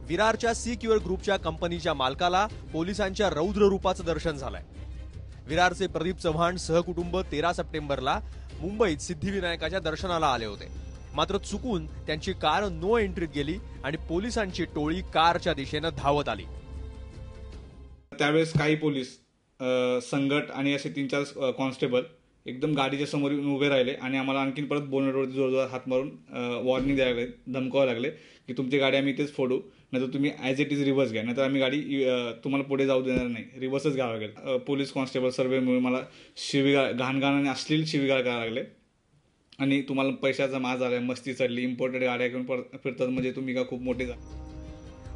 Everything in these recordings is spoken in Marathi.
विरारच्या सिक्युअर ग्रुपच्या कंपनीच्या मालकाला पोलिसांच्या रौद्र रूपाचं दर्शन झालंय। विरारचे प्रदीप चव्हाण सहकुटुंब 13 सप्टेंबरला मुंबईत सिद्धिविनायकाच्या दर्शनाला आले होते, मात्र चुकून त्यांची कार नो एंट्रीत गेली आणि पोलिसांची टोळी कारच्या दिशेने धावत आली। त्यावेळेस काही पोलीस संघट आणि असे 3-4 कॉन्स्टेबल एकदम गाडीच्या समोर उभे राहिले आणि आम्हाला आणखीन परत बोनटवरती जोरजोर हात मारून वॉर्निंग द्यायला लागले, धमकावायला लागले की तुमची गाडी आम्ही इथेच फोडू, नाहीतर तुम्ही ॲज इट इज रिव्हर्स घ्या, नाहीतर आम्ही गाडी तुम्हाला पुढे जाऊ देणार नाही, रिव्हर्सच घ्यावं लागेल। पोलीस कॉन्स्टेबल सर्वेमुळे मला शिवीगाळ, घाणघाण आणि अश्लील शिवीगाळ करायला लागले आणि तुम्हाला पैशाचा माज आलाय, मस्ती चढली, इम्पोर्टेड गाड्या घेऊन फिरतात म्हणजे तुम्ही का खूप मोठे झाले।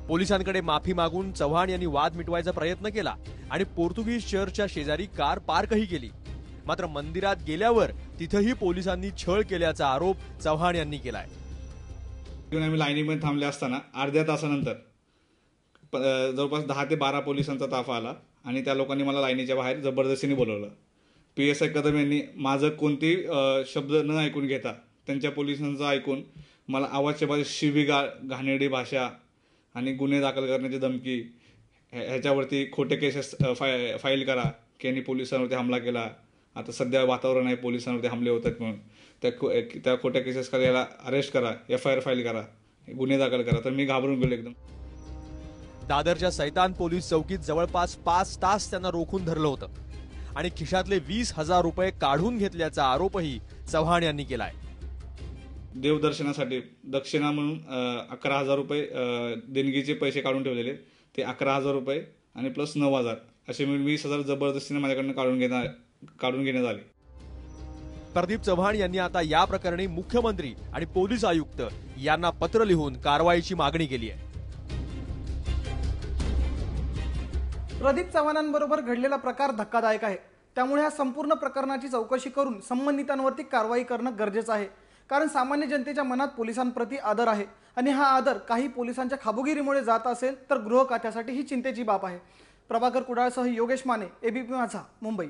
पोलिसांकडे माफी मागून चव्हाण यांनी वाद मिटवायचा प्रयत्न केला आणि पोर्तुगीज चर्चच्या शेजारी कार पार्कही केली, मात्र मंदिरात गेल्यावर तिथेही पोलिसांनी छळ केल्याचा आरोप चव्हाण यांनी केलाय। आम्ही लाईनीमध्ये थांबले असताना अर्ध्या तासानंतर जवळपास 10 ते 12 पोलिसांचा ताफा आला आणि त्या लोकांनी मला लाईनीच्या बाहेर जबरदस्तीने बोलवलं। PSI कदम यांनी माझं कोणतेही शब्द न ऐकून घेता त्यांच्या पोलिसांचं ऐकून मला आवाजच्या बाजू शिवीगाळ, घाणेरडी भाषा आणि गुन्हे दाखल करण्याची धमकी, ह्याच्यावरती खोटे केसेस फाईल करा की यांनी पोलिसांवरती हमला केला, आता सध्या वातावरण आहे पोलिसांवरती हमले होत आहेत म्हणून, त्या खोट्या केसेस करा, याला अरेस्ट करा, FIR फाईल करा, गुन्हे दाखल करा। तर मी घाबरून गेलो एकदम। दादरच्या सैतान पोलीस चौकीत जवळपास 5 तास त्यांना रोखून धरलं होतं आणि खिशातले 20,000 रुपये काढून घेतल्याचा आरोपही चव्हाण यांनी केलाय। देवदर्शनासाठी दक्षिणा म्हणून 11,000 रुपये देणगीचे पैसे काढून ठेवलेले, ते 11,000 रुपये आणि प्लस 9,000 असे मिळून 20,000 जबरदस्तीने माझ्याकडनं काढून घेण्यात आले। प्रदीप चव्हाण यांनी आता या प्रकरणी मुख्यमंत्री आणि पोलीस आयुक्त यांना पत्र लिहून कारवाईची मागणी केली आहे। प्रदीप चव्हाणांबरोबर घडलेला प्रकार धक्कादायक आहे, त्यामुळे या संपूर्ण प्रकरणाची चौकशी करून संबंधितांवरती कारवाई करणं गरजेचं आहे, कारण सामान्य जनतेच्या मनात पोलिसांप्रती आदर आहे आणि हा आदर काही पोलिसांच्या खाबुगिरीमुळे जात असेल तर गृह खात्यासाठी ही चिंतेची बाब आहे। प्रभाकर कुडाळसह योगेश माने, ABP माझा, मुंबई।